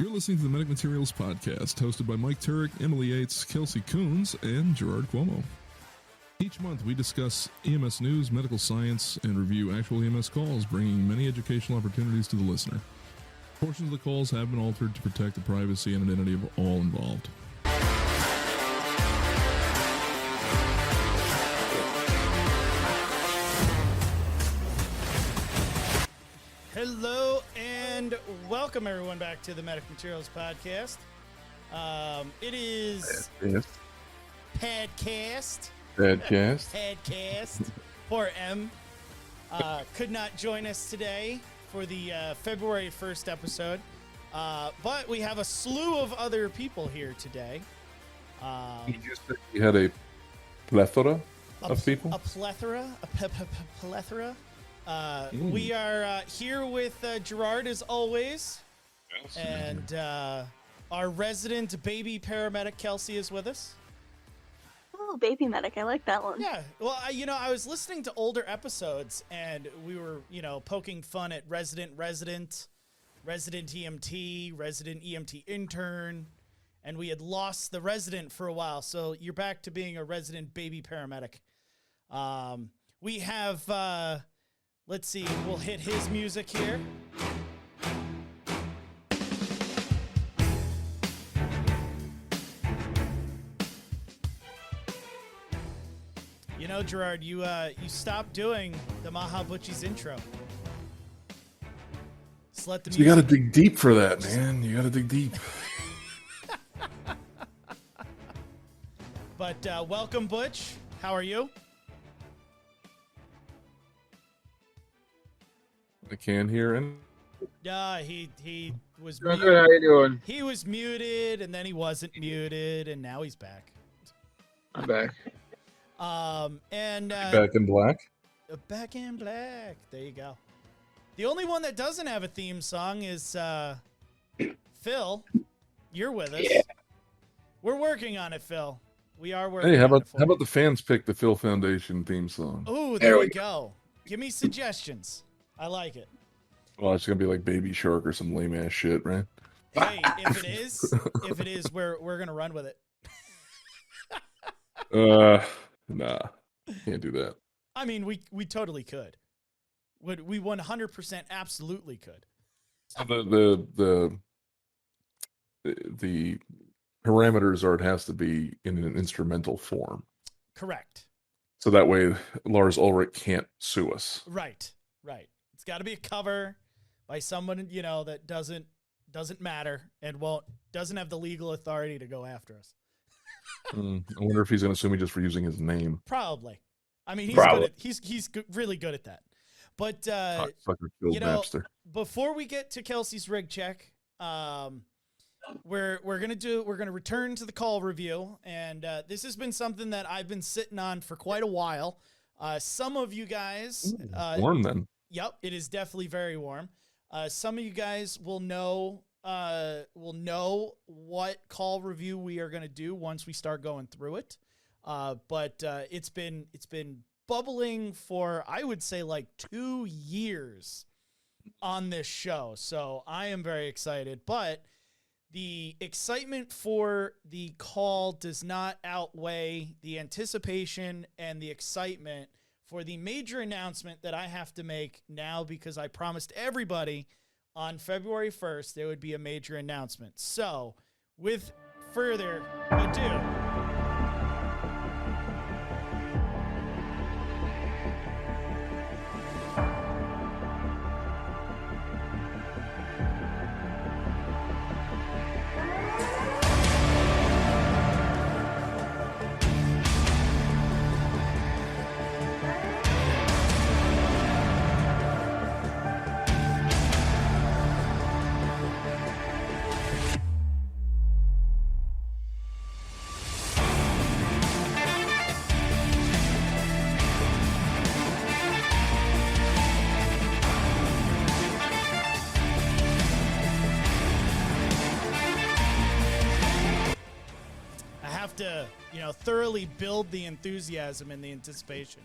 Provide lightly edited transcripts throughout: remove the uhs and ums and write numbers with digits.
You're listening to the Medic Materials podcast, hosted by Mike Turek, Emily Yates, Kelsey Coons, and Gerard Cuomo. Each month, we discuss EMS news, medical science, and review actual EMS calls, bringing many educational opportunities to the listener. Portions of the calls have been altered to protect the privacy and identity of all involved. Hello and welcome everyone back to the Medic Materials podcast. It is Padcast. Poor M could not join us today for the February 1st episode, but we have a slew of other people here today. You just said you had a plethora of people? A plethora. We are here with Gerard as always, Yes, and our resident baby paramedic Kelsey is with us. Oh, baby medic, I like that one. Yeah, well, I was listening to older episodes, and we were, poking fun at resident EMT, resident EMT intern, and we had lost the resident for a while, so you're back to being a resident baby paramedic. We have... let's see, we'll hit his music here. You know, Gerard, you stopped doing the Maha Butchie's intro. Just let the music... You gotta dig deep for that, man. You gotta dig deep. But welcome, Butch. How are you? I can't hear it. He was Good. How you doing? He was muted, and then he wasn't muted, and now he's back. I'm back. And Back in black. Back in black. There you go. The only one that doesn't have a theme song is Phil. You're with us. Yeah. We're working on it, Phil. We are working. Hey, how on it about the fans pick the Phil Foundation theme song? Oh, there we go. Give me suggestions. I like it. Well, it's gonna be like Baby Shark or some lame ass shit, right? Hey, if it is, we're gonna run with it. Nah, can't do that. I mean, we totally could. We 100% absolutely could. So the parameters are it has to be in an instrumental form. Correct. So that way Lars Ulrich can't sue us. Right. It's got to be a cover by someone that doesn't matter and doesn't have the legal authority to go after us. I wonder if he's going to sue me just for using his name. Probably. I mean, he's really good at that. But Fucker killed Napster. Before we get to Kelsey's rig check, we're gonna return to the call review, and this has been something that I've been sitting on for quite a while. Some of you guys, Warm then. Yep, it is definitely very warm. Some of you guys will know what call review we are gonna do once we start going through it. But it's been bubbling for, I would say, like 2 years on this show, so I am very excited. But the excitement for the call does not outweigh the anticipation and the excitement for the major announcement that I have to make now, because I promised everybody on February 1st there would be a major announcement. So, with further ado, to, thoroughly build the enthusiasm and the anticipation.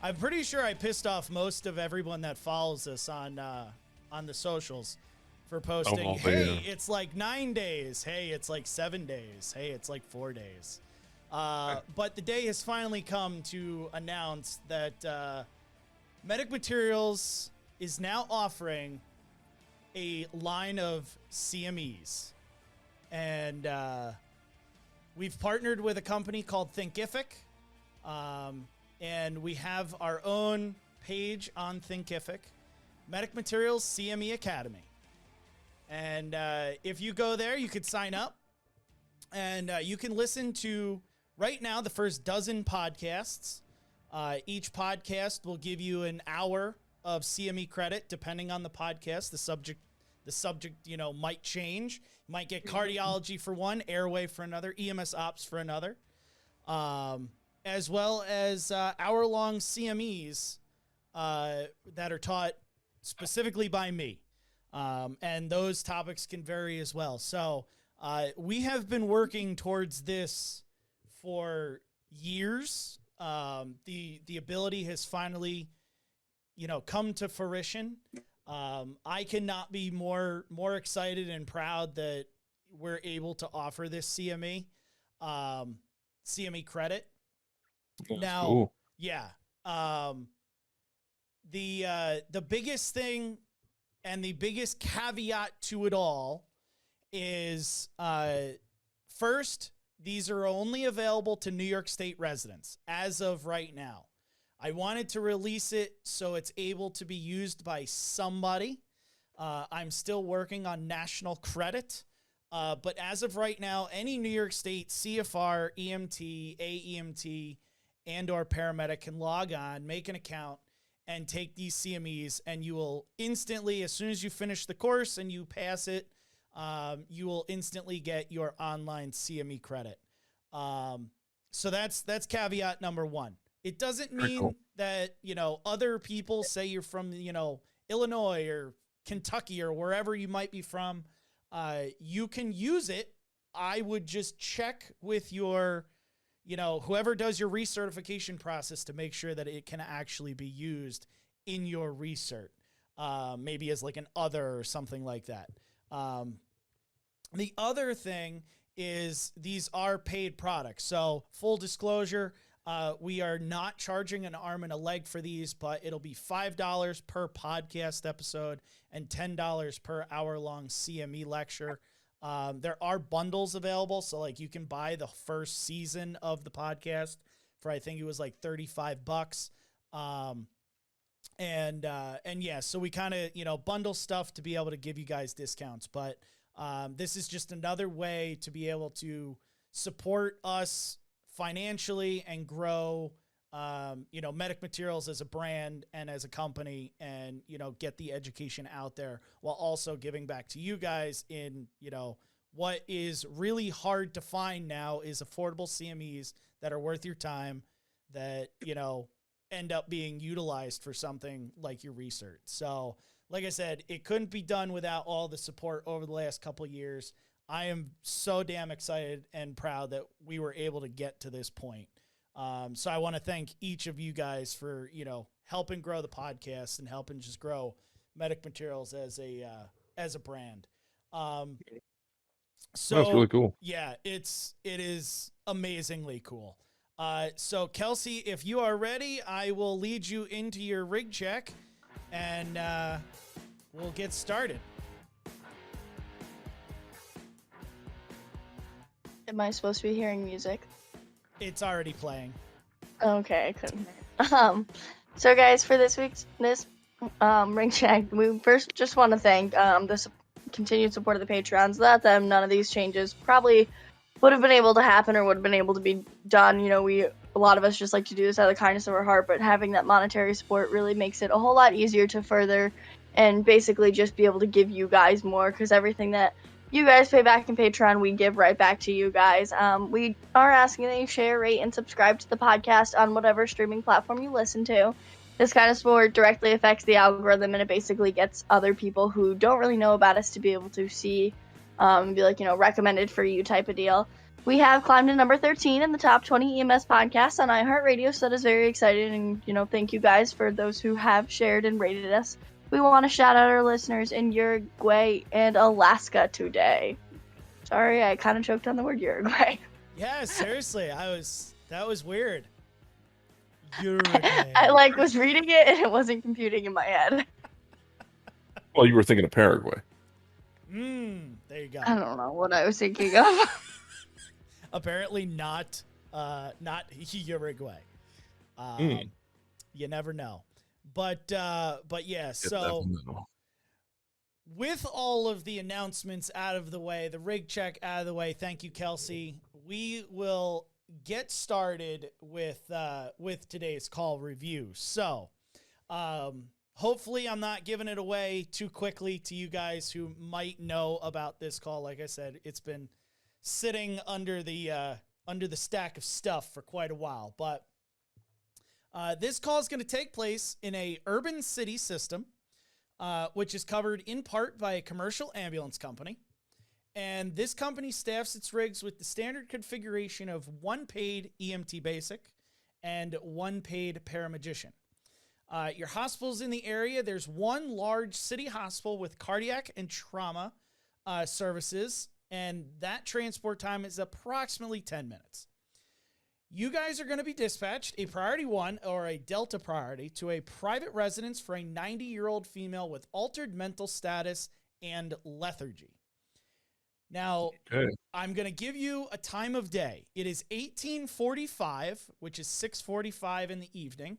I'm pretty sure I pissed off most of everyone that follows us on the socials for posting, Oh, hey, yeah. it's like 9 days. Hey, it's like 7 days. Hey, it's like 4 days. But the day has finally come to announce that Medic Materials is now offering a line of CMEs. And we've partnered with a company called Thinkific. And we have our own page on Thinkific, Medic Materials CME Academy. And if you go there, you could sign up. And you can listen to, right now, the first dozen podcasts. Each podcast will give you an hour of CME credit, depending on the podcast. The subject, might change. You might get cardiology for one, airway for another, EMS ops for another, as well as hour-long CMEs that are taught specifically by me. And those topics can vary as well. So we have been working towards this for years. The ability has finally, come to fruition. I cannot be more excited and proud that we're able to offer this CME credit. That's Now, cool. yeah. The biggest thing and the biggest caveat to it all is, first, these are only available to New York State residents as of right now. I wanted to release it so it's able to be used by somebody. I'm still working on national credit. But as of right now, any New York State CFR, EMT, AEMT, and or paramedic can log on, make an account, and take these CMEs, and you will instantly, as soon as you finish the course and you pass it, you will instantly get your online CME credit. So that's caveat number one. It doesn't mean that, other people say you're from, Illinois or Kentucky or wherever you might be from. You can use it. I would just check with your, whoever does your recertification process to make sure that it can actually be used in your recert, maybe as like an other or something like that. The other thing is these are paid products. So full disclosure, we are not charging an arm and a leg for these, but it'll be $5 per podcast episode and $10 per hour-long CME lecture. There are bundles available, so like you can buy the first season of the podcast for, I think it was like $35. And yeah, so we kind of, bundle stuff to be able to give you guys discounts, but this is just another way to be able to support us financially and grow, Medic Materials as a brand and as a company, and, get the education out there while also giving back to you guys in, what is really hard to find now is affordable CMEs that are worth your time, that, end up being utilized for something like your research. So like I said, it couldn't be done without all the support over the last couple of years. I am so damn excited and proud that we were able to get to this point. So I want to thank each of you guys for, helping grow the podcast and helping just grow Medic Materials as a brand. So That's really cool. Yeah, it is amazingly cool. So Kelsey, if you are ready, I will lead you into your rig check and we'll get started. Am I supposed to be hearing music? It's already playing. Okay, I couldn't hear. So guys, for this ring check, we first just want to thank the continued support of the Patreons. Without them, none of these changes probably would have been able to happen or would have been able to be done. A lot of us just like to do this out of the kindness of our heart, but having that monetary support really makes it a whole lot easier to further and basically just be able to give you guys more, because everything that you guys pay back in Patreon, we give right back to you guys. We are asking that you share, rate, and subscribe to the podcast on whatever streaming platform you listen to. This kind of support directly affects the algorithm, and it basically gets other people who don't really know about us to be able to see and be like, recommended for you type of deal. We have climbed to number 13 in the top 20 EMS podcasts on iHeartRadio, so that is very exciting, and, thank you guys for those who have shared and rated us. we want to shout out our listeners in Uruguay and Alaska today. Sorry, I kind of choked on the word Uruguay. Yeah, seriously, that was weird. Uruguay. I was reading it and it wasn't computing in my head. Well, you were thinking of Paraguay. There you go. I don't know what I was thinking of. Apparently not Uruguay. You never know. But yeah, so with all of the announcements out of the way, the rig check out of the way, thank you, Kelsey. We will get started with today's call review. So, hopefully I'm not giving it away too quickly to you guys who might know about this call. Like I said, it's been sitting under the stack of stuff for quite a while, but this call is going to take place in a urban city system, which is covered in part by a commercial ambulance company. And this company staffs its rigs with the standard configuration of one paid EMT basic and one paid paramedician. Your hospitals in the area, there's one large city hospital with cardiac and trauma services, and that transport time is approximately 10 minutes. You guys are going to be dispatched a priority 1 or a Delta priority to a private residence for a 90-year-old female with altered mental status and lethargy. Now, I'm going to give you a time of day. It is 18:45, which is 6:45 in the evening.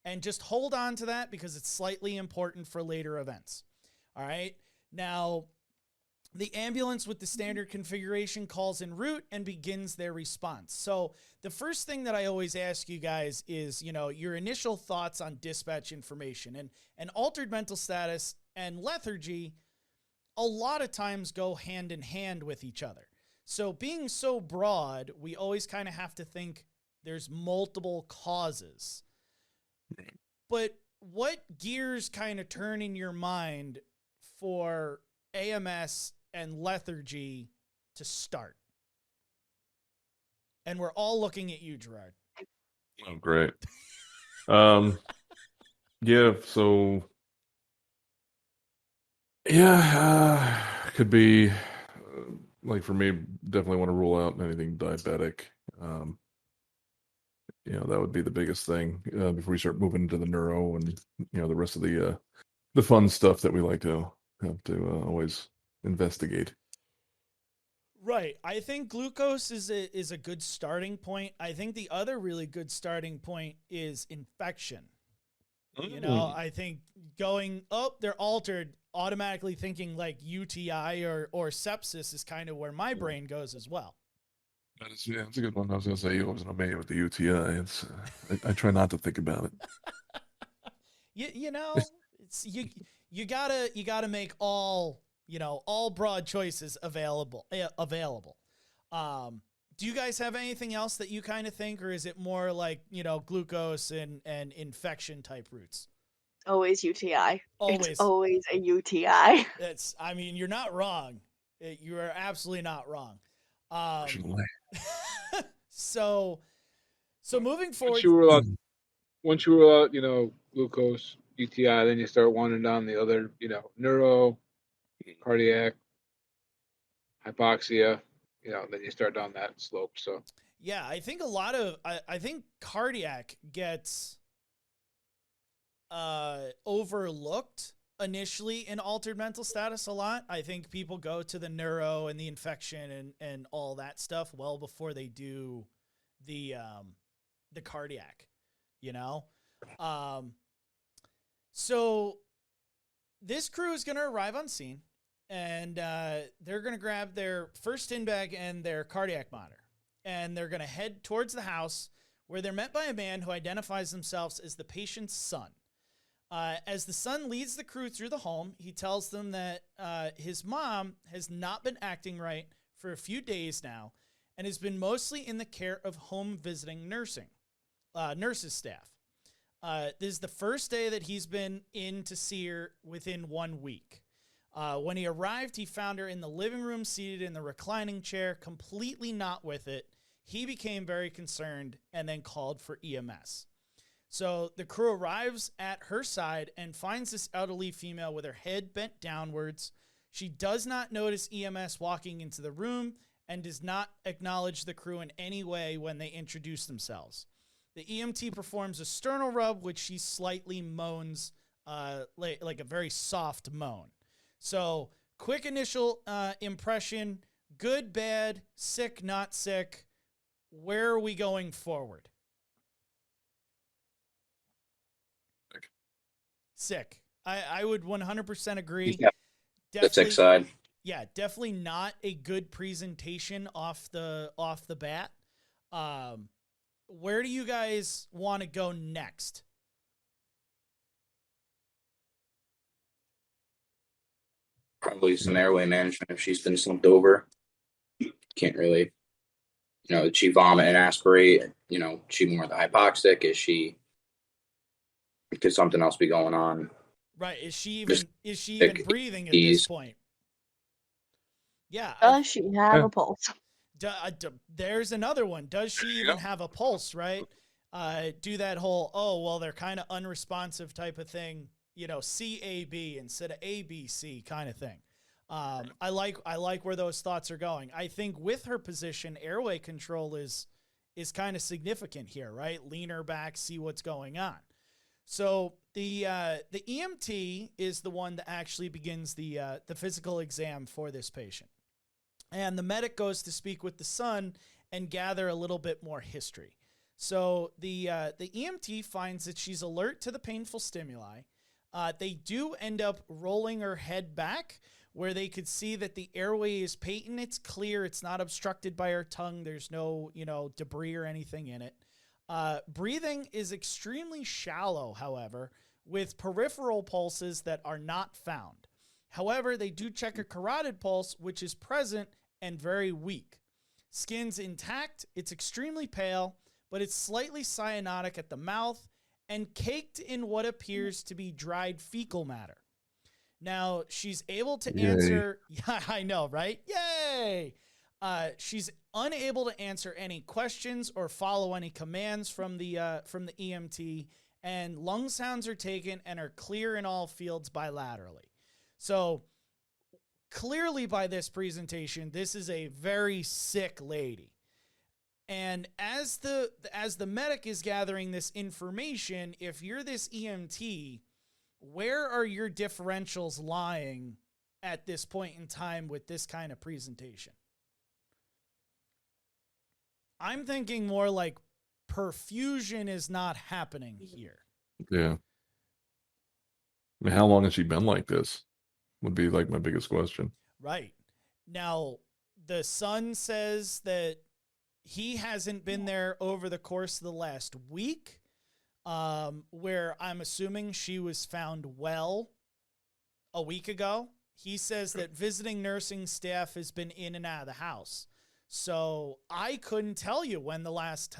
And just hold on to that because it's slightly important for later events. All right. Now, the ambulance with the standard configuration calls en route and begins their response. So the first thing that I always ask you guys is, your initial thoughts on dispatch information. And altered mental status and lethargy a lot of times go hand in hand with each other. So being so broad, we always kind of have to think there's multiple causes. But what gears kind of turn in your mind for AMS and lethargy to start? And we're all looking at you, Gerard. Oh, great. Yeah, so could be like for me, definitely want to rule out anything diabetic. That would be the biggest thing before we start moving into the neuro and the rest of the fun stuff that we like to have to always investigate. Right. I think glucose is a good starting point. I think the other really good starting point is infection. I think they're altered, automatically thinking like UTI or sepsis is kind of where my brain goes as well. That's a good one. I was going to say you wasn't a man with the UTI. It's I try not to think about it. It's you gotta make all broad choices available. Do you guys have anything else that you kind of think, or is it more like glucose and infection type routes? Always UTI. Always. It's always a UTI. You're not wrong. You are absolutely not wrong. So moving forward. Once you rule out, glucose, UTI, then you start wandering down the other, neuro, cardiac, hypoxia, then you start down that slope. So yeah, I think I think cardiac gets overlooked initially in altered mental status a lot. I think people go to the neuro and the infection and all that stuff well before they do the cardiac, So this crew is going to arrive on scene and they're going to grab their first in bag and their cardiac monitor, and they're going to head towards the house where they're met by a man who identifies themselves as the patient's son. As the son leads the crew through the home, he tells them that his mom has not been acting right for a few days now and has been mostly in the care of home visiting nurses staff. This is the first day that he's been in to see her within 1 week. When he arrived, he found her in the living room seated in the reclining chair, completely not with it. He became very concerned and then called for EMS. So the crew arrives at her side and finds this elderly female with her head bent downwards. She does not notice EMS walking into the room and does not acknowledge the crew in any way when they introduce themselves. The EMT performs a sternal rub, which she slightly moans, like a very soft moan. So quick initial impression, good, bad, sick, not sick. Where are we going forward? Sick. I would 100% agree. Yeah, the sick side. Yeah, definitely not a good presentation off the bat. Where do you guys want to go next? Probably some airway management if she's been slumped over. Can't really, did she vomit and aspirate? She more the hypoxic? Could something else be going on? Right. Is she even breathing at this point? Yeah. Does she have a pulse? There's another one. Does she even have a pulse, right? Do that whole, they're kind of unresponsive type of thing, CAB instead of ABC kind of thing. I like where those thoughts are going. I think with her position, airway control is kind of significant here, right? Lean her back, see what's going on. So the EMT is the one that actually begins the physical exam for this patient. And the medic goes to speak with the son and gather a little bit more history. So the EMT finds that she's alert to the painful stimuli. They do end up rolling her head back where they could see that the airway is patent. It's clear. It's not obstructed by her tongue. There's no, debris or anything in it. Breathing is extremely shallow, however, with peripheral pulses that are not found. However, they do check a carotid pulse, which is present and very weak. Skin's intact. It's extremely pale, but it's slightly cyanotic at the mouth and caked in what appears to be dried fecal matter. Now, she's able to answer... Yeah, I know, right? Yay! She's unable to answer any questions or follow any commands from the EMT, and lung sounds are taken and are clear in all fields bilaterally. So clearly by this presentation, this is a very sick lady. And as the medic is gathering this information, if you're this EMT, where are your differentials lying at this point in time with this kind of presentation? I'm thinking more like perfusion is not happening here. Yeah. I mean, how long has she been like this? Would be like my biggest question. Right. Now, the son says that he hasn't been there over the course of the last week, where I'm assuming she was found well a week ago. He says that visiting nursing staff has been in and out of the house. So I couldn't tell you when the last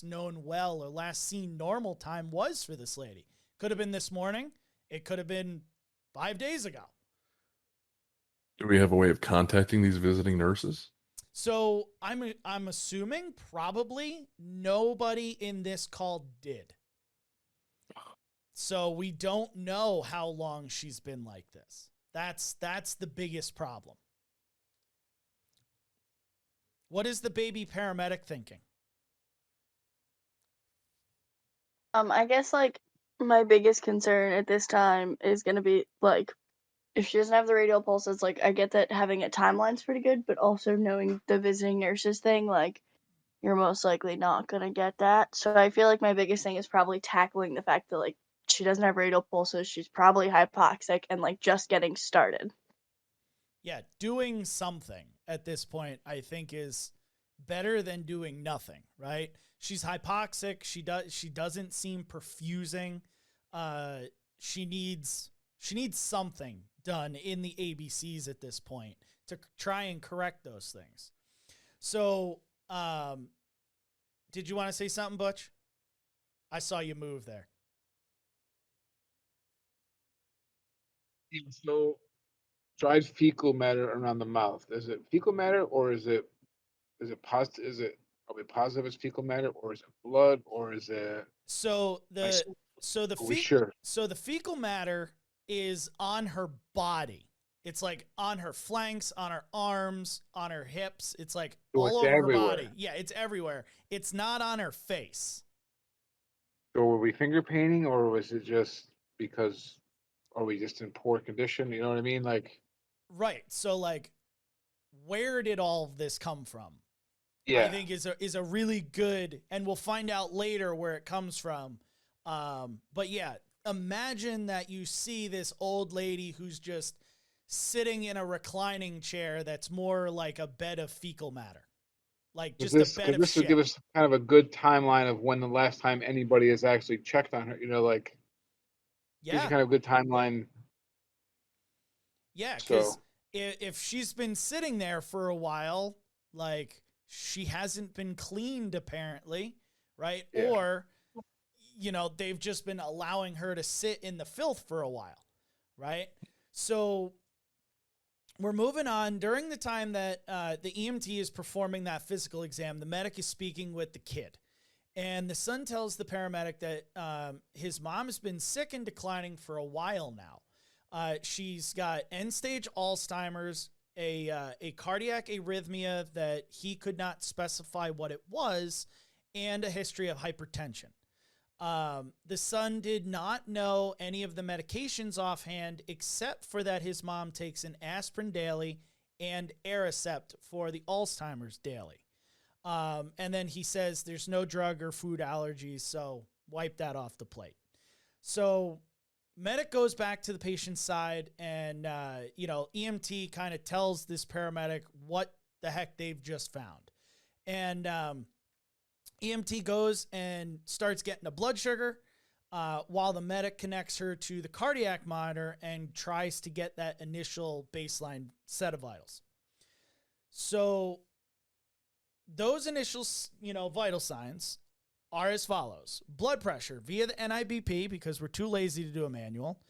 known well or last seen normal time was for this lady. Could have been this morning. It could have been 5 days ago. Do we have a way of contacting these visiting nurses? So I'm assuming probably nobody in this call did. So we don't know how long she's been like this. That's the biggest problem. What is the baby paramedic thinking? I guess my biggest concern at this time is gonna be if she doesn't have the radial pulses, I get that having a timeline's pretty good, but also knowing the visiting nurses thing, you're most likely not gonna get that. So I feel like my biggest thing is probably tackling the fact that she doesn't have radial pulses, she's probably hypoxic and just getting started. Yeah, doing something at this point, I think, is better than doing nothing, right? She's hypoxic. She doesn't seem perfusing. She needs something done in the ABCs at this point to try and correct those things. So, did you want to say something, Butch? I saw you move there. So, dried fecal matter around the mouth. Is it fecal matter or is it positive? Is it Are we positive it's fecal matter, or is it blood, or is it? So the Are we sure? so the fecal matter is on her body. It's like on her flanks, on her arms, on her hips. It's like So all it's over her everywhere. body. Yeah, it's everywhere. It's not on her face. So were we finger painting, or was it just because? Are we just in poor condition? You know what I mean? Like, Right. So like, where did all of this come from? yeah. I think is a really good, and we'll find out later where it comes from. But yeah, imagine that you see this old lady who's just sitting in a reclining chair that's more like a bed of fecal matter, like just a bed of This will shit. give us kind of a good timeline of when the last time anybody has actually checked on her. You know, like gives you Yeah, kind of a good timeline. yeah, So because if she's been sitting there for a while, like she hasn't been cleaned apparently, right? Yeah. Or they've just been allowing her to sit in the filth for a while, right? So we're moving on. During the time that the EMT is performing that physical exam, the medic is speaking with the kid. And the son tells the paramedic that his mom has been sick and declining for a while now. She's got end-stage Alzheimer's, a cardiac arrhythmia that he could not specify what it was, and a history of hypertension. The son did not know any of the medications offhand, except for that his mom takes an aspirin daily and Aricept for the Alzheimer's daily. And then he says there's no drug or food allergies, so wipe that off the plate. So medic goes back to the patient's side, and EMT kind of tells this paramedic what the heck they've just found. And EMT goes and starts getting a blood sugar while the medic connects her to the cardiac monitor and tries to get that initial baseline set of vitals. So those initial, vital signs are as follows. Blood pressure via the NIBP, because we're too lazy to do a manual,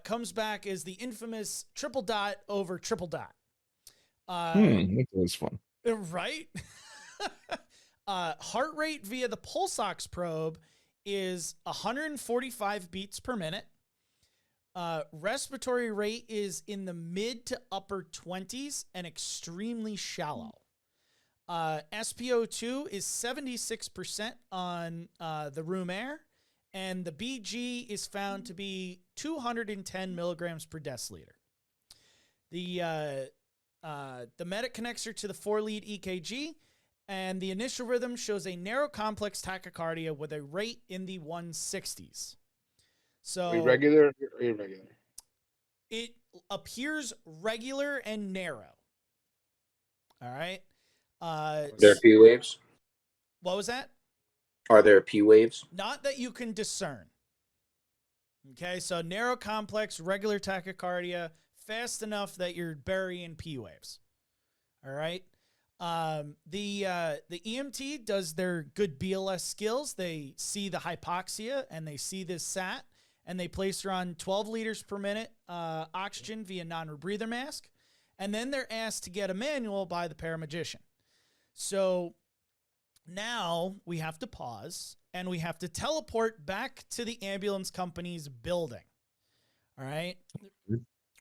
comes back as the infamous triple dot over triple dot. That was fun. Right? Heart rate via the pulse ox probe is 145 beats per minute. Respiratory rate is in the mid to upper 20s and extremely shallow. SpO2 is 76% on the room air, and the BG is found to be 210 milligrams per deciliter. The medic connects her to the 4-lead EKG, and the initial rhythm shows a narrow complex tachycardia with a rate in the 160s. So regular or irregular? It appears regular and narrow. All right. There are P waves. What was that? Are there P waves? Not that you can discern. Okay, so narrow complex, regular tachycardia, fast enough that you're burying P waves. All right. The EMT does their good BLS skills. They see the hypoxia and they see this SAT, and they place her on 12 liters per minute oxygen via non-rebreather mask. And then they're asked to get a manual by the paramagician. So now we have to pause and we have to teleport back to the ambulance company's building. All right.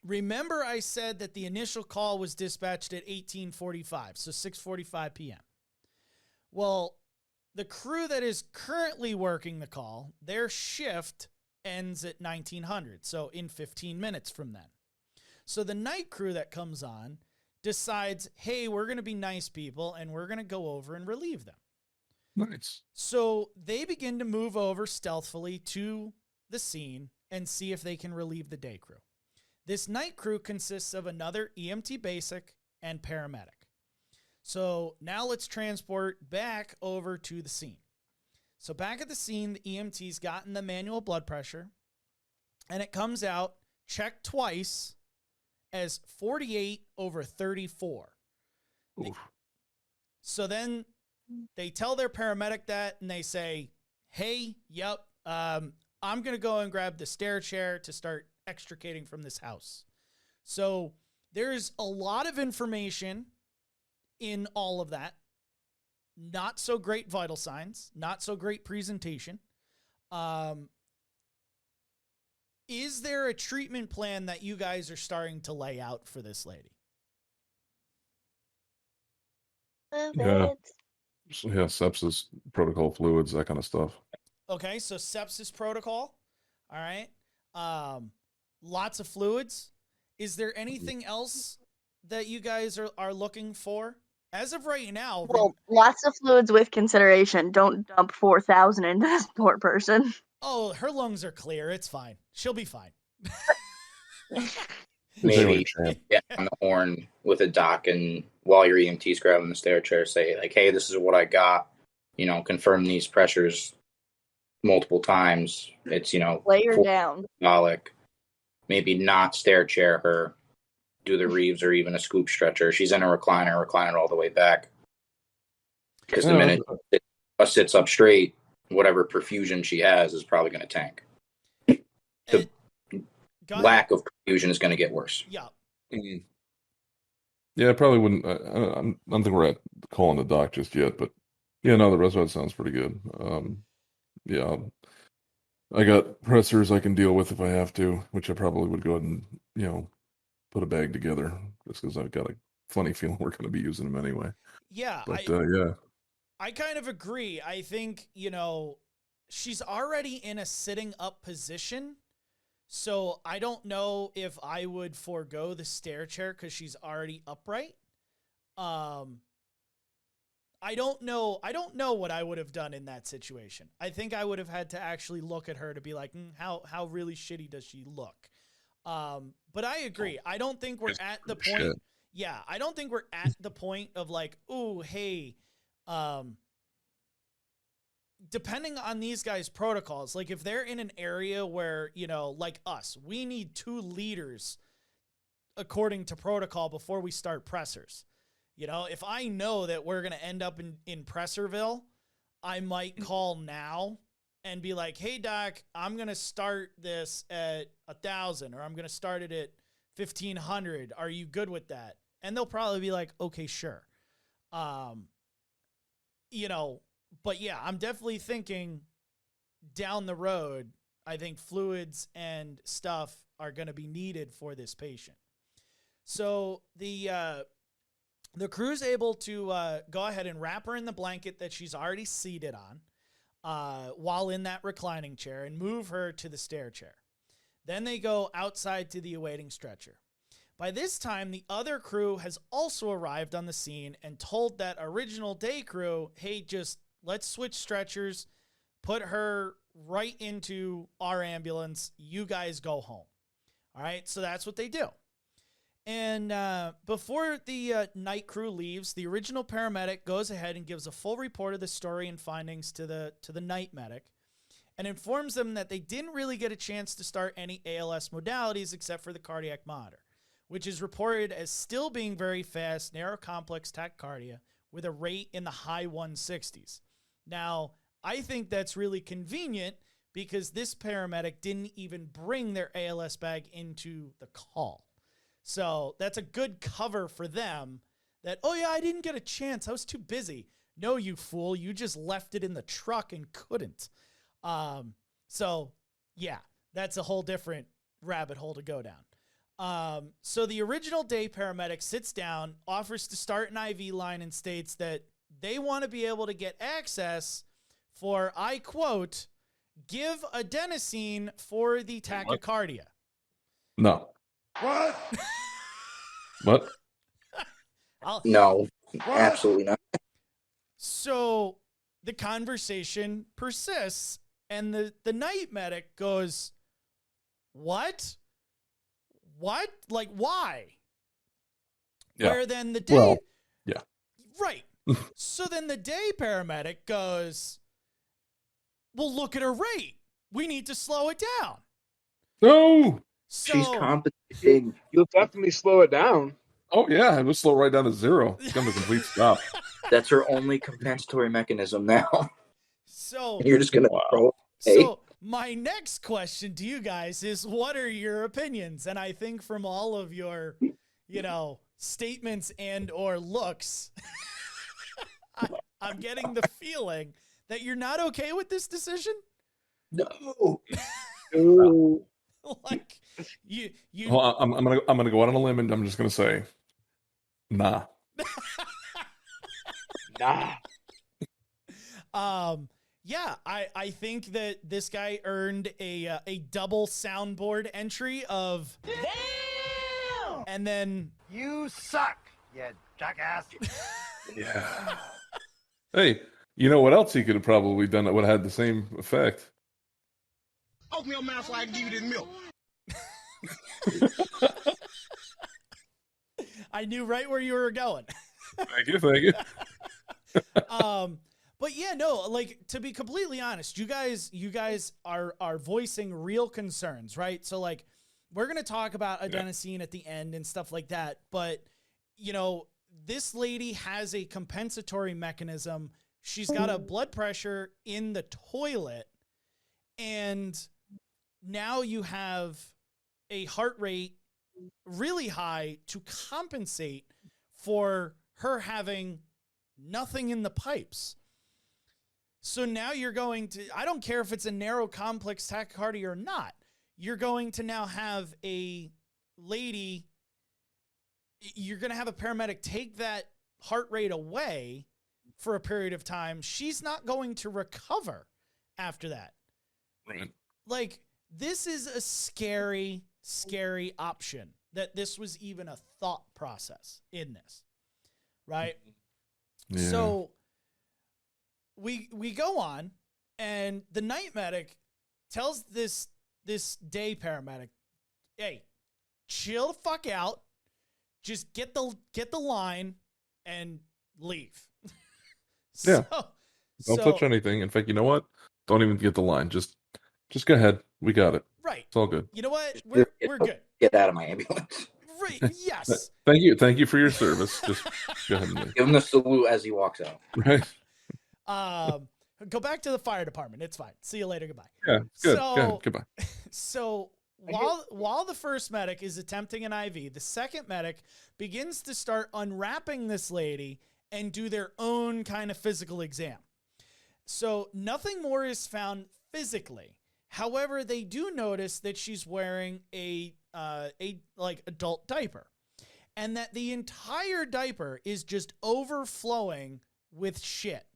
Remember I said that the initial call was dispatched at 18:45, so 6:45 p.m. Well, the crew that is currently working the call, their shift ends at 1900, so in 15 minutes from then. So the night crew that comes on decides, hey, we're going to be nice people and we're going to go over and relieve them. Nice. So they begin to move over stealthily to the scene and see if they can relieve the day crew. This night crew consists of another EMT basic and paramedic. So now let's transport back over to the scene. So back at the scene, the EMT's gotten the manual blood pressure, and it comes out checked twice as 48/34. Oof. So then they tell their paramedic that, and they say, hey, I'm going to go and grab the stair chair to start extricating from this house. So there's a lot of information in all of that. not so great vital signs, not so great presentation. Is there a treatment plan that you guys are starting to lay out for this lady? Yeah. Yeah, sepsis, protocol fluids, that kind of stuff. Okay, so sepsis protocol. All right. Lots of fluids. Is there anything else that you guys are looking for? As of right now, Well, lots of fluids with consideration. Don't dump 4,000 into this poor person. oh, her lungs are clear. It's fine. She'll be fine. Maybe get on the horn with a doc, and while your EMT's grabbing the stair chair, say like, "Hey, this is what I got. You know, confirm these pressures multiple times. It's lay her down. Systolic. Maybe not stair chair her. Do the Reeves or even a scoop stretcher. She's in a recliner all the way back. Because the minute it sits up straight, whatever perfusion she has is probably going to tank. The lack of perfusion is going to get worse. Yeah. Mm-hmm. Yeah, I probably wouldn't. I don't think we're at calling the doc just yet, but yeah, no, the rest of it sounds pretty good. Yeah, I got pressors I can deal with if I have to, which I probably would go ahead and put a bag together just because I've got a funny feeling we're going to be using them anyway. Yeah, but yeah, I kind of agree. I think she's already in a sitting up position. So I don't know if I would forego the stair chair because she's already upright. I don't know what I would have done in that situation. I think I would have had to actually look at her to be like, how really shitty does she look? But I agree. I don't think we're at the point. Shit. Yeah, I don't think we're at the point of like, oh, hey, depending on these guys' protocols, like if they're in an area where, like us, we need 2 liters according to protocol before we start pressers. If I know that we're going to end up in Presserville, I might call now and be like, hey, doc, I'm going to start this at 1,000 or I'm going to start it at 1,500. Are you good with that? And they'll probably be like, okay, sure. But yeah, I'm definitely thinking down the road, I think fluids and stuff are going to be needed for this patient. So the crew's able to go ahead and wrap her in the blanket that she's already seated on while in that reclining chair and move her to the stair chair. Then they go outside to the awaiting stretcher. By this time, the other crew has also arrived on the scene and told that original day crew, hey, just let's switch stretchers, put her right into our ambulance. You guys go home. All right, so that's what they do. And before the night crew leaves, the original paramedic goes ahead and gives a full report of the story and findings to the night medic and informs them that they didn't really get a chance to start any ALS modalities except for the cardiac monitor, which is reported as still being very fast, narrow complex tachycardia with a rate in the high 160s. Now, I think that's really convenient because this paramedic didn't even bring their ALS bag into the call. So that's a good cover for them that, oh yeah, I didn't get a chance. I was too busy. No, you fool. You just left it in the truck and couldn't. So yeah, that's a whole different rabbit hole to go down. So the original day paramedic sits down, offers to start an IV line and states that they want to be able to get access for, I quote, give adenosine for the tachycardia. No. What? What? No, absolutely not. So the conversation persists, and the night medic goes, what? What? Like, why? Yeah. Where then the day... Well, yeah. Right. So then the day paramedic goes, well, look at her rate. We need to slow it down. No. So, She's compensating. You'll definitely slow it down. Oh yeah, it was slow right down to 0. It's come to complete stop. That's her only compensatory mechanism now. So You're just going to throw it. So my next question to you guys is, what are your opinions? And I think from all of your, statements and or looks, I'm getting the feeling that you're not okay with this decision. No. Ooh. Like you Well, I'm gonna go out on a limb and I'm just gonna say, nah. Nah. Yeah, I think that this guy earned a double soundboard entry of damn, and then You suck, you jackass. Yeah. Hey, you know what else he could have probably done that would have had the same effect? Open your mouth so I can give you this milk. I knew right where you were going. Thank you. But yeah, no, like to be completely honest, you guys are voicing real concerns, right? So like we're gonna talk about adenosine at the end and stuff like that, but you know, this lady has a compensatory mechanism. She's got a blood pressure in the toilet, and now you have a heart rate really high to compensate for her having nothing in the pipes. So now you're going to, I don't care if it's a narrow complex tachycardia or not, you're going to now have a lady, you're going to have a paramedic take that heart rate away for a period of time. She's not going to recover after that. Right. Like, this is a scary, scary option that this was even a thought process in this, right? Yeah. So we go on, and the night medic tells this day paramedic, hey, chill the fuck out. Just get the line and leave. Yeah. Don't touch anything. In fact, you know what? Don't even get the line. Just go ahead. We got it. Right. It's all good. You know what? We're good. Get out of my ambulance. Right. Yes. Thank you for your service. Just go ahead and leave. Give him the salute as he walks out. Right. Go back to the fire department. It's fine. See you later. Goodbye. Yeah. Good. So- Go ahead. Goodbye. So while the first medic is attempting an IV, the second medic begins to start unwrapping this lady and do their own kind of physical exam. So nothing more is found physically. However, they do notice that she's wearing a like adult diaper, and that the entire diaper is just overflowing with shit.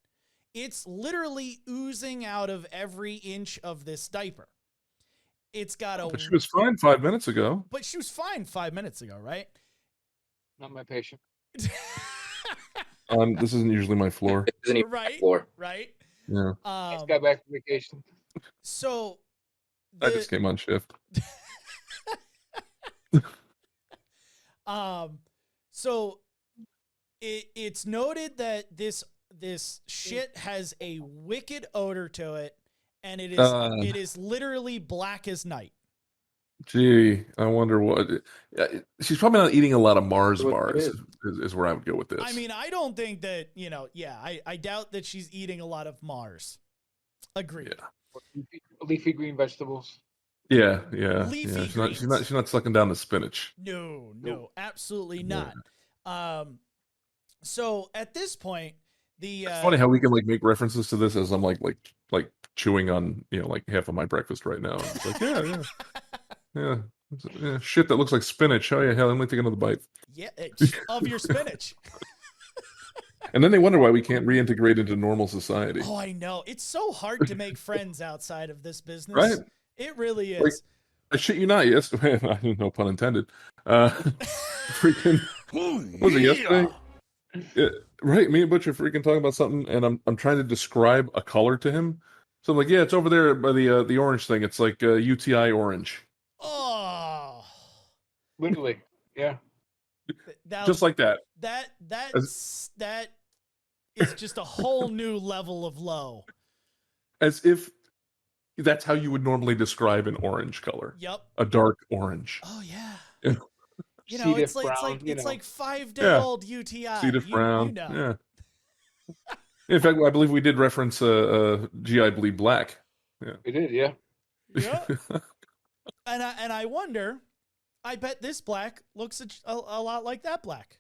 It's literally oozing out of every inch of this diaper. It's got a. But she was fine 5 minutes ago. But she was fine 5 minutes ago, right? Not my patient. This isn't usually my floor. Isn't even Right. floor. Right. Yeah. Just got back from vacation. So I just came on shift. So it's noted that this shit has a wicked odor to it, and it is literally black as night. Gee, I wonder what. She's probably not eating a lot of Mars What bars. it Is where I would go with this. I mean, I don't think that, I doubt that she's eating a lot of Mars. Agreed. Yeah. Leafy green vegetables. Yeah. Leafy She's not sucking down the spinach. No, absolutely not. So at this point, It's funny how we can like make references to this as I'm like chewing on like half of my breakfast right now. It's like yeah. Shit that looks like spinach. Oh yeah, hell, let me take another bite. Yeah, of your spinach. And then they wonder why we can't reintegrate into normal society. Oh, I know. It's so hard to make friends outside of this business. Right? It really is. Like, I shit you not. Yesterday, no pun intended. Freaking, was it yesterday? Yeah, right. Me and Butch are freaking talking about something, and I'm trying to describe a color to him. So I'm like, yeah, it's over there by the orange thing. It's like UTI orange. Oh, Literally, yeah. Just like that. That is just a whole new level of low. As if that's how you would normally describe an orange color. Yep. A dark orange. Oh yeah. C. It's diff brown, like 5-day-old UTI. C. diff brown. You know. Yeah. In fact, I believe we did reference GI bleed black. Yeah. We did, yeah. Yeah. And I wonder, I bet this black looks a lot like that black.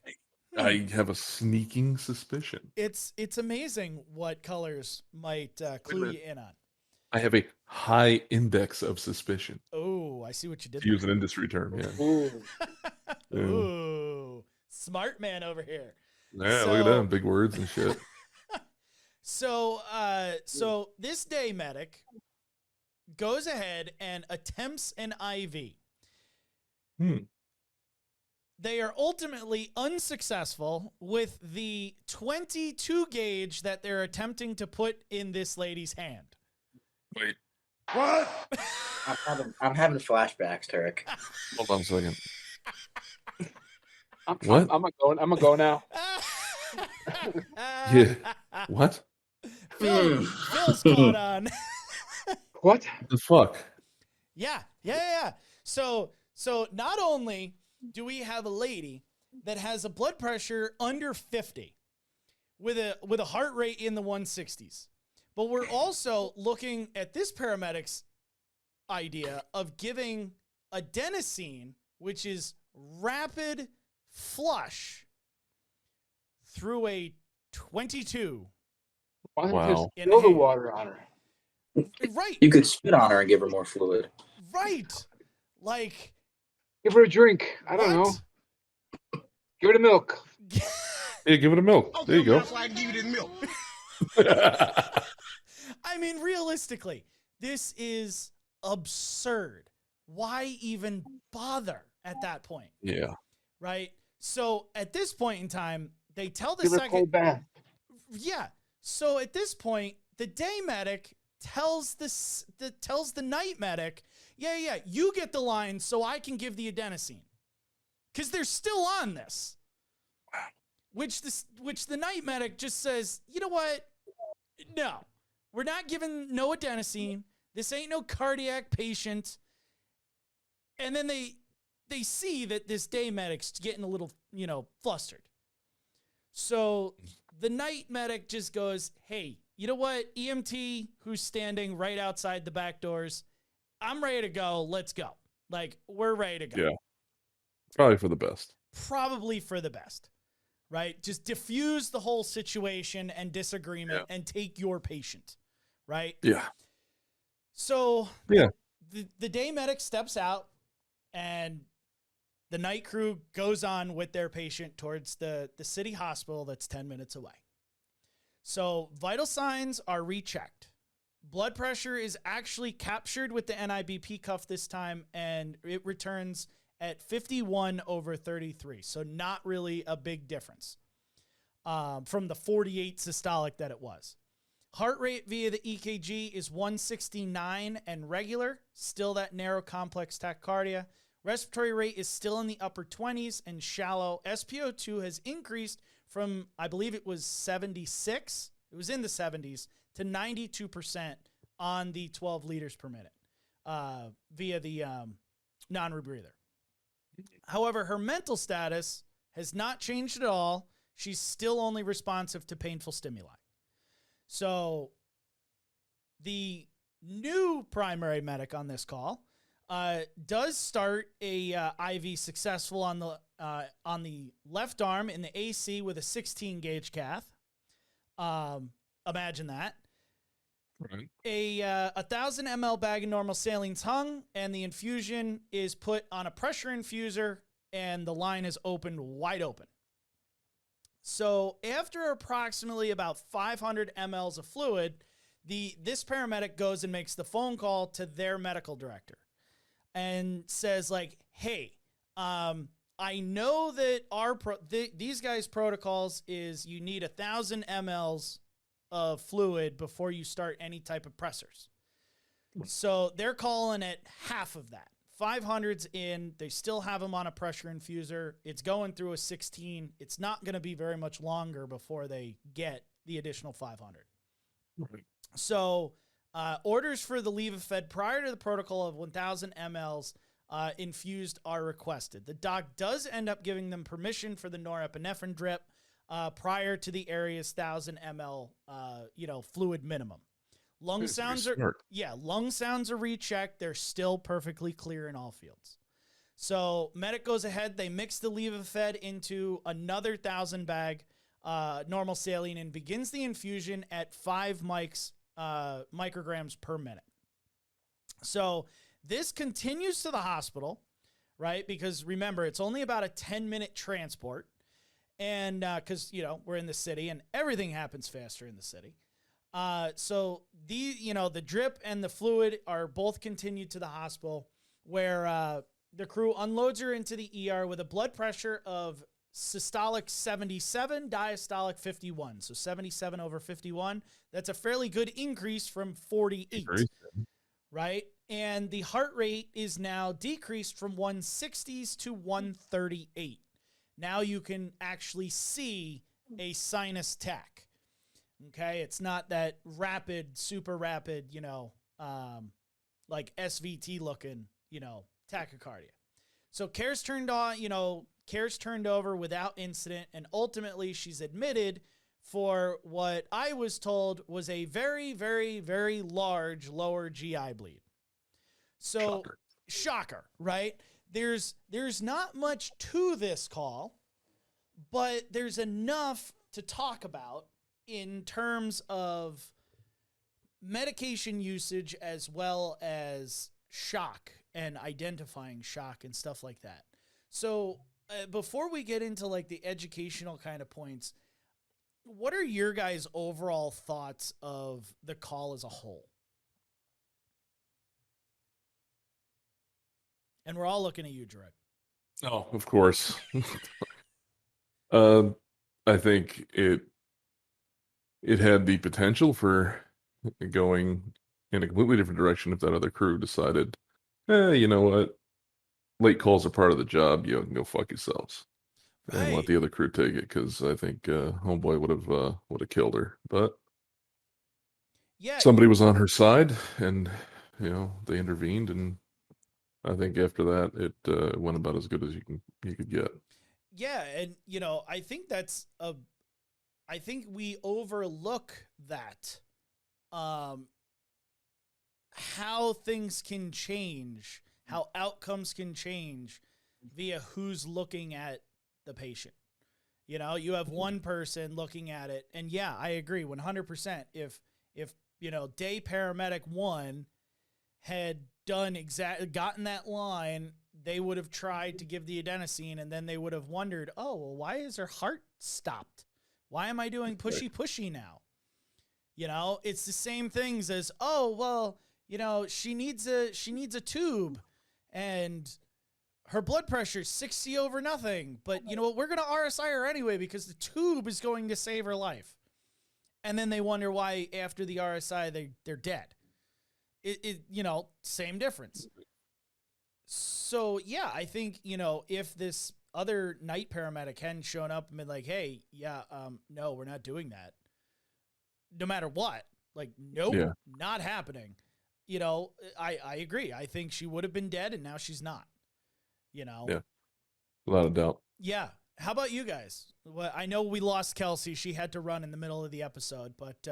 I have a sneaking suspicion. It's amazing what colors might clue you in on. I have a high index of suspicion. Oh, I see what you did To use an there. industry term, yeah. Ooh. Yeah. Ooh, smart man over here. Yeah, look at them, big words and shit. So this day medic goes ahead and attempts an IV. They are ultimately unsuccessful with the 22 gauge that they're attempting to put in this lady's hand. Wait, What? I'm having flashbacks, Tarek. hold on a second. I'm gonna go now. Yeah. What? Phil's caught on. What? The fuck? Yeah. So not only do we have a lady that has a blood pressure under 50 with a heart rate in the 160s, but we're also looking at this paramedic's idea of giving adenosine, which is rapid flush through a 22. Why don't Wow. you just In spill the hand. water on her? Right. You could spit on her and give her more fluid. Right. Like, Give her a drink. I don't know. what? Give her the milk. Yeah, give it a milk. Open There you your go. mouth so I can give you this milk. I mean, realistically, this is absurd. Why even bother at that point? Yeah. Right? So at this point in time, they tell the Give her a second. cold bath. Yeah. So at this point, the day medic tells the night medic, yeah, you get the line so I can give the adenosine. Because they're still on this. Which the night medic just says, you know what? No. We're not giving no adenosine. This ain't no cardiac patient. And then they see that this day medic's getting a little, flustered. So the night medic just goes, hey, you know what? EMT who's standing right outside the back doors, I'm ready to go. Let's go. Like, we're ready to go. Yeah. Probably for the best. Probably for the best, right? Just diffuse the whole situation and disagreement and take your patient, right? Yeah. So Yeah. the day medic steps out and the night crew goes on with their patient towards the city hospital that's 10 minutes away. So vital signs are rechecked. Blood pressure is actually captured with the NIBP cuff this time, and it returns at 51/33. So not really a big difference from the 48 systolic that it was. Heart rate via the EKG is 169 and regular, still that narrow complex tachycardia. Respiratory rate is still in the upper 20s and shallow. SpO2 has increased from, I believe it was 76. It was in the 70s to 92% on the 12 liters per minute via the non-rebreather. However, her mental status has not changed at all. She's still only responsive to painful stimuli. So the new primary medic on this call does start a IV successful on the left arm in the AC with a 16 gauge cath. Imagine that. Right. A 1,000 ml bag of normal salines hung, and the infusion is put on a pressure infuser, and the line is opened wide open. So after approximately about 500 mLs of fluid, this paramedic goes and makes the phone call to their medical director and says, like, hey, I know that these guys' protocols is you need 1,000 mLs of fluid before you start any type of pressors. So they're calling it half of that. 500's in. They still have them on a pressure infuser. It's going through a 16. It's not going to be very much longer before they get the additional 500. Right. So orders for the Levophed prior to the protocol of 1,000 mLs infused are requested. The doc does end up giving them permission for the norepinephrine drip prior to the area's 1,000 ml, fluid minimum. Lung sounds are rechecked. They're still perfectly clear in all fields. So Medic goes ahead. They mix the Levophed into another 1,000 bag normal saline and begins the infusion at 5 micrograms per minute. So this continues to the hospital, right? Because remember, it's only about a 10-minute transport. And because, we're in the city and everything happens faster in the city. So the drip and the fluid are both continued to the hospital, where the crew unloads her into the ER with a blood pressure of systolic 77, diastolic 51. So 77 over 51. That's a fairly good increase from 48, right? And the heart rate is now decreased from 160s to 138. Now you can actually see a sinus tach. Okay, it's not that rapid, super rapid, like SVT looking, tachycardia. So care's turned over without incident, and ultimately she's admitted for what I was told was a very, very, very large lower GI bleed. So shocker, right? There's not much to this call, but there's enough to talk about in terms of medication usage as well as shock and identifying shock and stuff like that. So before we get into like the educational kind of points, what are your guys' overall thoughts of the call as a whole? And we're all looking at you, Gerard. Oh, of course. I think it had the potential for going in a completely different direction if that other crew decided, you know what, late calls are part of the job. You can go fuck yourselves, and let the other crew take it. Because I think homeboy would have killed her. But somebody was on her side, and they intervened, and I think after that it went about as good as you could get. Yeah, and I think I think we overlook that, how things can change, how outcomes can change via who's looking at the patient. You have one person looking at it, and yeah, I agree 100%. If day paramedic 1 had gotten that line, they would have tried to give the adenosine, and then they would have wondered, oh, well, why is her heart stopped? Why am I doing pushy now? It's the same things as, oh, well, she needs a tube and her blood pressure is 60 over nothing. But you know what? We're going to RSI her anyway because the tube is going to save her life. And then they wonder why after the RSI they're dead. Same difference. So, yeah, I think, if this other night paramedic hadn't shown up and been like, hey, no, we're not doing that. No matter what, like, nope, not happening. I agree. I think she would have been dead, and now she's not. Yeah, without a doubt. Yeah. How about you guys? Well, I know we lost Kelsey. She had to run in the middle of the episode, but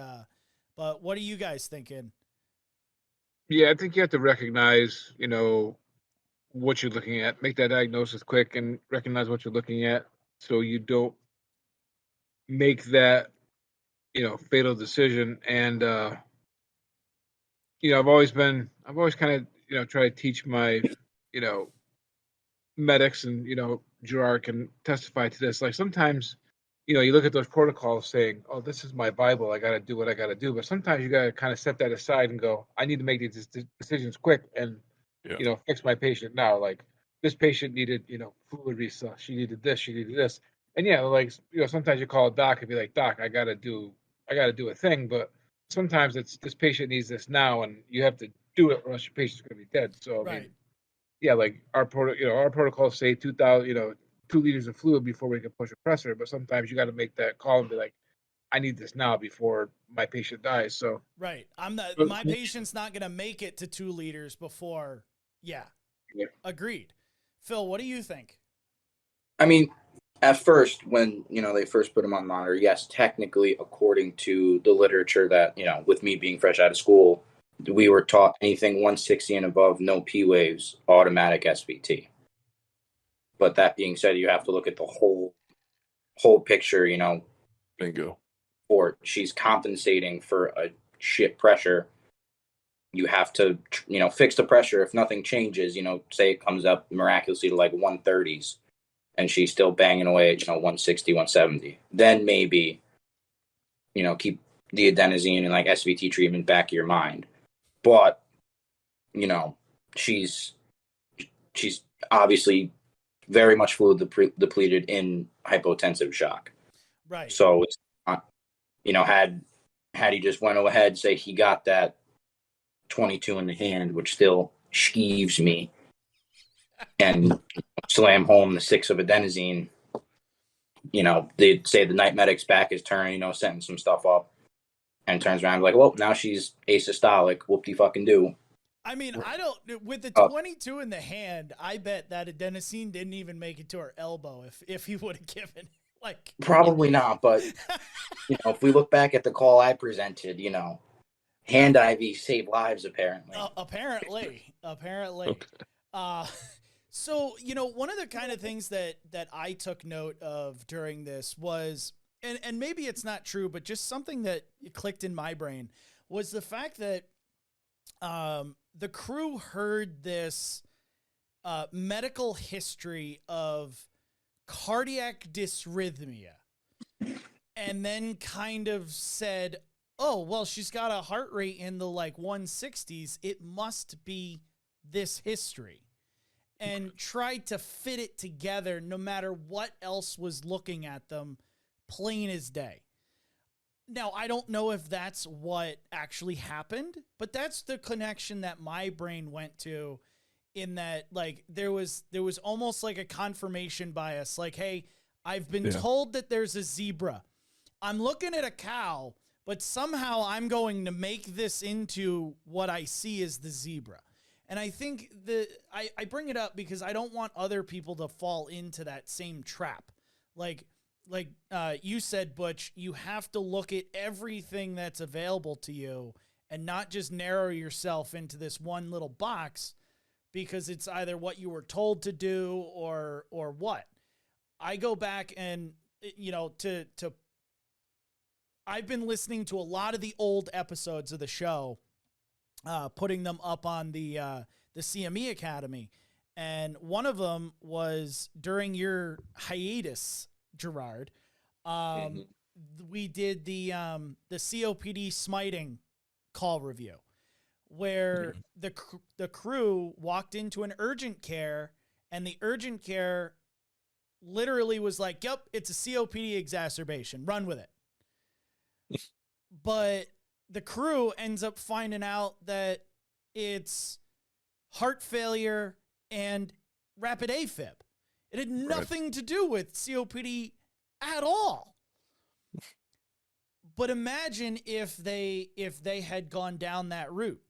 what are you guys thinking? Yeah, I think you have to recognize, what you're looking at, make that diagnosis quick and recognize what you're looking at so you don't make that, fatal decision. And, I've always kind of, try to teach my, medics, and, Gerard can testify to this. Like sometimes, you look at those protocols saying, oh, this is my Bible. I got to do what I got to do. But sometimes you got to kind of set that aside and go, I need to make these decisions quick and, fix my patient now. Like this patient needed, fluid resus. She needed this. She needed this. And sometimes you call a doc and be like, doc, I got to do a thing. But sometimes it's this patient needs this now, and you have to do it or else your patient's going to be dead. So, right. I mean, yeah, like our protocols say 2,000, 2 liters of fluid before we can push a pressor. But sometimes you got to make that call and be like, I need this now before my patient dies. So right, my patient's not going to make it to 2 liters before. Yeah, agreed. Phil, what do you think? I mean, at first, when they first put him on monitor, yes, technically, according to the literature that with me being fresh out of school, we were taught anything 160 and above, no P waves, automatic SVT. But that being said, you have to look at the whole picture, you know. Bingo. Or she's compensating for a shit pressure. You have to, you know, fix the pressure. If nothing changes, you know, say it comes up miraculously to like 130s and she's still banging away at, you know, 160, 170, then maybe, you know, keep the adenosine and like SVT treatment back of your mind. But, you know, she's obviously very much fluid depleted in hypotensive shock. Right. So it's not, you know, had he just went ahead, say he got that 22 in the hand, which still skeeves me, and slam home the 6 of adenosine, you know, they'd say the night medic's back is turned, you know, setting some stuff up, and turns around like, well, now she's asystolic, whoop-de-fucking-do. I mean, I don't, with the 22 in the hand, I bet that adenosine didn't even make it to her elbow if he would have given, like. Probably not, but, you know, if we look back at the call I presented, you know, hand IV save lives, apparently. Apparently. Okay. So, you know, one of the kind of things that I took note of during this was, and maybe it's not true, but just something that clicked in my brain was the fact that the crew heard this medical history of cardiac dysrhythmia and then kind of said, oh, well, she's got a heart rate in the like 160s. It must be this history. And tried to fit it together no matter what else was looking at them, plain as day. Now, I don't know if that's what actually happened, but that's the connection that my brain went to, in that, like, there was almost like a confirmation bias. Like, hey, I've been told that there's a zebra. I'm looking at a cow, but somehow I'm going to make this into what I see as the zebra. And I think I bring it up because I don't want other people to fall into that same trap. Like you said, Butch, you have to look at everything that's available to you and not just narrow yourself into this one little box because it's either what you were told to do or what. I go back and, you know, I've been listening to a lot of the old episodes of the show, putting them up on the CME Academy. And one of them was during your hiatus, Gerard. We did the COPD smiting call review where the crew walked into an urgent care and the urgent care literally was like, yep, it's a COPD exacerbation. Run with it. But the crew ends up finding out that it's heart failure and rapid AFib. It had nothing to do with COPD at all. But imagine if they had gone down that route,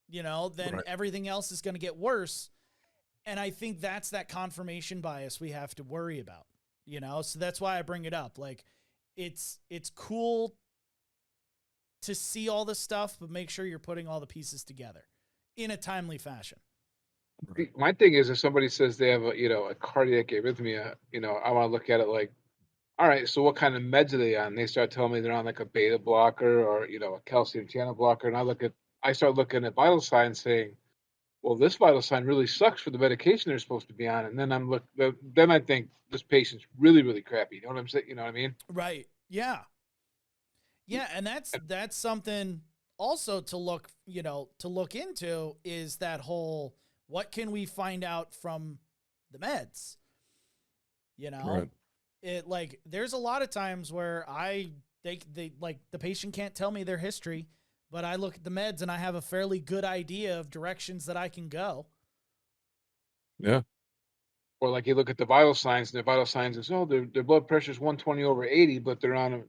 you know, then everything else is going to get worse. And I think that's that confirmation bias we have to worry about, you know? So that's why I bring it up. Like, it's cool to see all the stuff, but make sure you're putting all the pieces together in a timely fashion. My thing is, if somebody says they have a cardiac arrhythmia, I want to look at it like, all right, so what kind of meds are they on? They start telling me they're on like a beta blocker or, a calcium channel blocker. And I start looking at vital signs saying, well, this vital sign really sucks for the medication they're supposed to be on. And then then I think this patient's really, really crappy. You know what I'm saying? You know what I mean? Right. Yeah. Yeah. And that's something also to look into, is that whole, what can we find out from the meds? Right. It, like, there's a lot of times where they like, the patient can't tell me their history, but I look at the meds and I have a fairly good idea of directions that I can go. Yeah. Or like you look at the vital signs, and the vital signs is, their blood pressure is 120/80, but they're on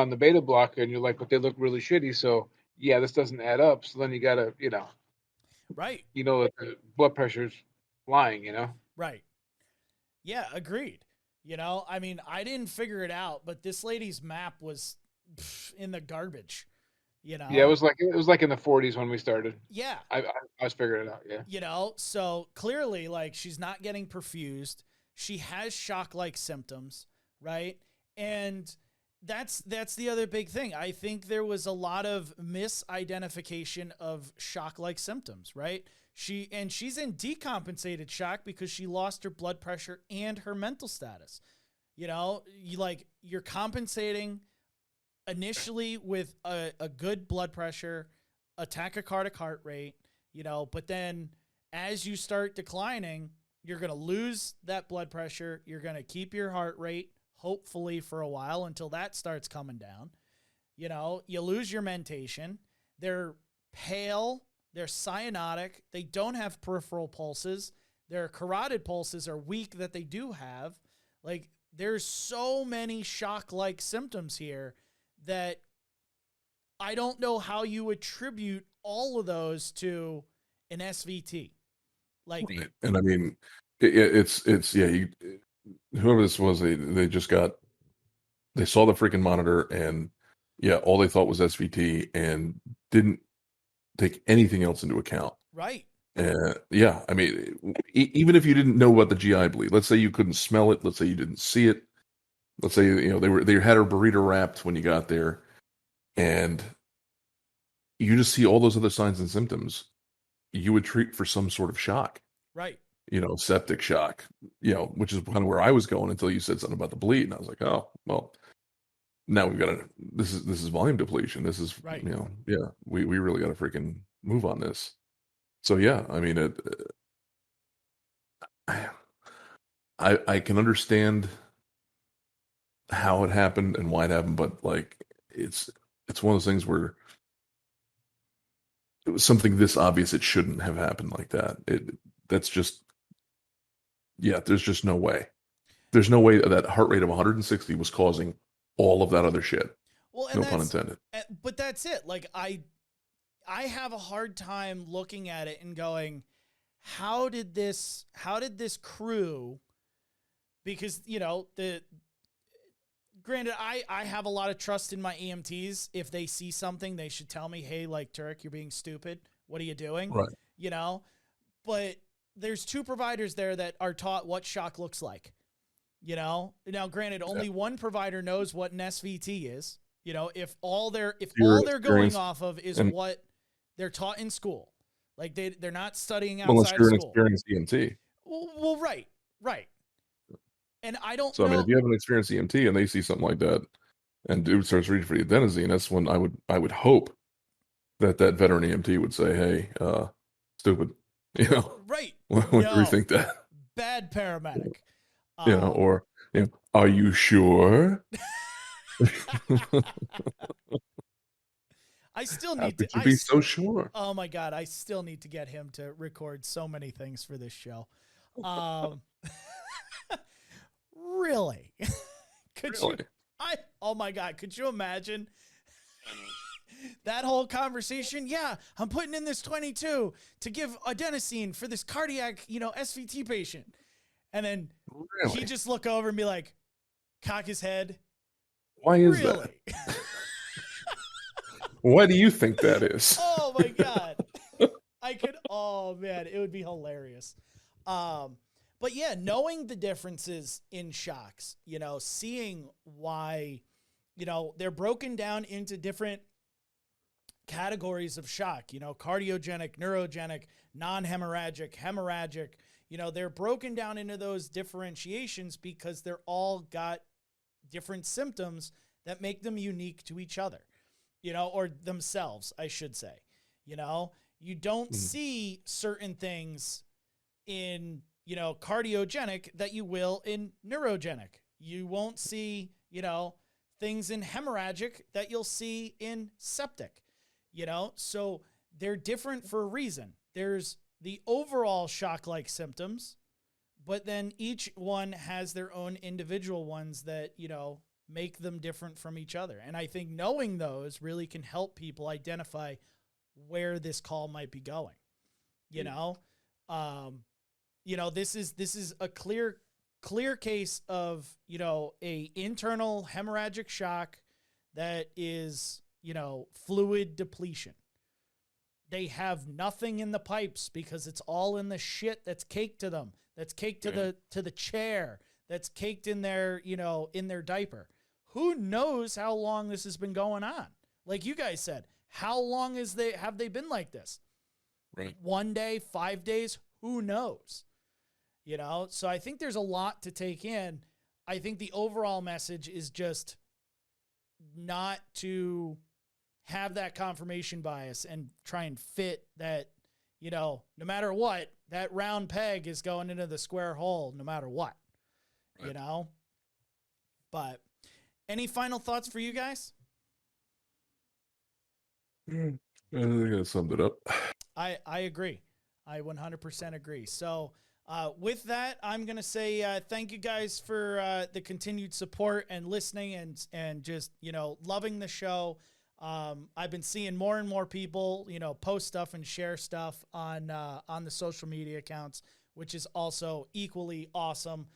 the beta blocker, and you're like, but they look really shitty. So yeah, this doesn't add up. So then you gotta, right. That the blood pressure's lying, Right. Yeah, agreed. I mean, I didn't figure it out, but this lady's map was in the garbage. Yeah, it was like in the 40s when we started. Yeah. I was figuring it out. Yeah. So clearly, like, she's not getting perfused. she has shock-like symptoms, right? And that's the other big thing. I think there was a lot of misidentification of shock-like symptoms, right? She's in decompensated shock because she lost her blood pressure and her mental status. You know, you're compensating initially with a good blood pressure, a tachycardic heart rate, you know, but then as you start declining, you're going to lose that blood pressure. You're going to keep your heart rate, hopefully for a while until that starts coming down. You know, you lose your mentation. They're pale. They're cyanotic. They don't have peripheral pulses. Their carotid pulses are weak that they do have. Like, there's so many shock-like symptoms here that I don't know how you attribute all of those to an SVT. Like, Right. And I mean, it's whoever this was, they saw the freaking monitor, and all they thought was SVT and didn't take anything else into account. right. I mean, even if you didn't know about the GI bleed, let's say you couldn't smell it, let's say you didn't see it, let's say they had her burrito wrapped when you got there, and you just see all those other signs and symptoms, you would treat for some sort of shock. Right. Septic shock, which is kind of where I was going until you said something about the bleed. And I was like, oh, well, now we've got this is volume depletion. This is, right. We really got to freaking move on this. So, I mean, I can understand how it happened and why it happened, but like, it's one of those things where it was something this obvious. It shouldn't have happened like that. That's just, there's just no way. There's no way that heart rate of 160 was causing all of that other shit. Well, and no pun intended. But that's it. Like, I have a hard time looking at it and going, how did this crew, because, granted, I have a lot of trust in my EMTs. If they see something, they should tell me, hey, like, Turek, you're being stupid. What are you doing? Right. But there's two providers there that are taught what shock looks like. Now, granted, only one provider knows what an SVT is. If all they're going off of is what they're taught in school, like they're not studying outside unless you're of an school. experienced EMT. Well, right. And I don't. So I mean, if you have an experienced EMT and they see something like that, and dude starts reading for the adenosine, that's when I would hope that veteran EMT would say, "Hey, stupid," right? What do you think that? Bad paramedic. Or are you sure? I still How need could to you be so sure. Oh my God, I still need to get him to record so many things for this show. Really? Oh my God, could you imagine that whole conversation? Yeah, I'm putting in this 22 to give adenosine for this cardiac, SVT patient. And then he just look over and be like, cock his head. Why is that? Why do you think that is? Oh my God. Oh man, it would be hilarious. But yeah, knowing the differences in shocks, seeing why, they're broken down into different categories of shock, cardiogenic, neurogenic, non-hemorrhagic, hemorrhagic, they're broken down into those differentiations because they're all got different symptoms that make them unique to each other, or themselves, I should say. You don't see certain things in, cardiogenic that you will in neurogenic. You won't see, things in hemorrhagic that you'll see in septic, so they're different for a reason. There's the overall shock-like symptoms, but then each one has their own individual ones that, make them different from each other. And I think knowing those really can help people identify where this call might be going. This is a clear case of, a internal hemorrhagic shock that is, fluid depletion. They have nothing in the pipes because it's all in the shit that's caked to them that's caked to the chair, that's caked in their, in their diaper. Who knows how long this has been going on? Like you guys said, how long have they been like this? Right. 1 day, 5 days, who knows? So I think there's a lot to take in. I think the overall message is just not to have that confirmation bias and try and fit that, no matter what, that round peg is going into the square hole no matter what, Right. But any final thoughts for you guys? I think I summed it up. I agree. I 100% agree. So with that, I'm going to say thank you guys for the continued support and listening and just, loving the show. I've been seeing more and more people, post stuff and share stuff on the social media accounts, which is also equally awesome.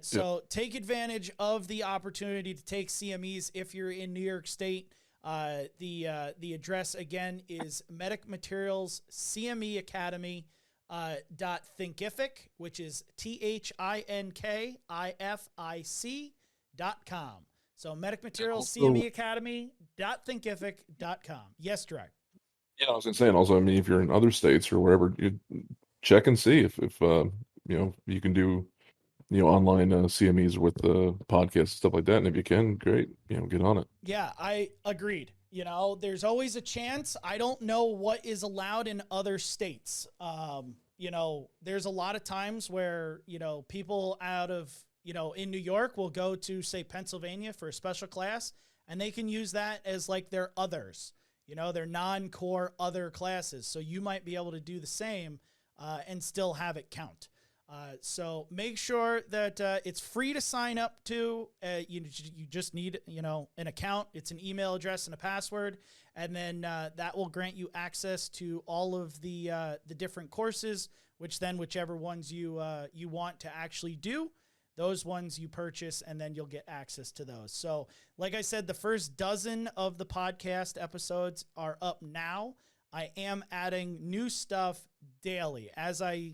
So take advantage of the opportunity to take CMEs if you're in New York State. The address again is Medic Materials CME Academy .thinkific, which is THINKIFIC.com. So Medic Materials CME Academy .thinkific.com. Yes, Gerard. Yeah, I was gonna say, and also, I mean, if you're in other states or wherever, you check and see if you can do online CMEs with podcasts and stuff like that. And if you can, great, get on it. Yeah, I agreed. There's always a chance. I don't know what is allowed in other states. There's a lot of times where, people out of, in New York will go to, say, Pennsylvania for a special class, and they can use that as like their others, their non-core other classes. So you might be able to do the same and still have it count. So make sure that it's free to sign up to. You just need, an account. It's an email address and a password, and then that will grant you access to all of the different courses. Whichever ones you want to actually do, those ones you purchase, and then you'll get access to those. So, like I said, the first dozen of the podcast episodes are up now. I am adding new stuff daily as I,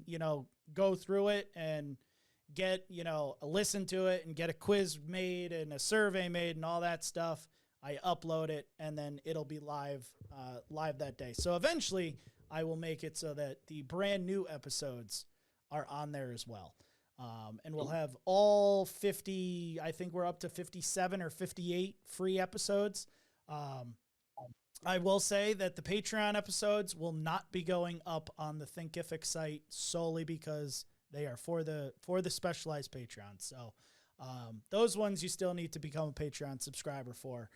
go through it and get, listen to it and get a quiz made and a survey made and all that stuff. I upload it and then it'll be live that day. So eventually I will make it so that the brand new episodes are on there as well. And we'll have all 50, I think we're up to 57 or 58 free episodes. I will say that the Patreon episodes will not be going up on the Thinkific site solely because they are for the specialized Patreon. So those ones you still need to become a Patreon subscriber for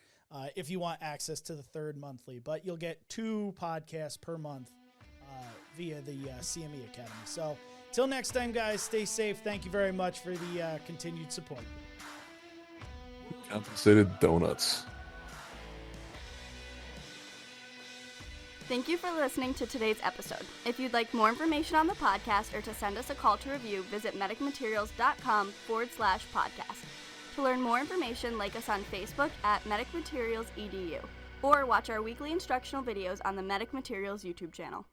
if you want access to the third monthly. But you'll get 2 podcasts per month via the CME Academy. So till next time, guys, stay safe. Thank you very much for the continued support. Compensated donuts. Thank you for listening to today's episode. If you'd like more information on the podcast or to send us a call to review, visit medicmaterials.com/podcast. To learn more information, like us on Facebook at Medic Materials EDU, or watch our weekly instructional videos on the Medic Materials YouTube channel.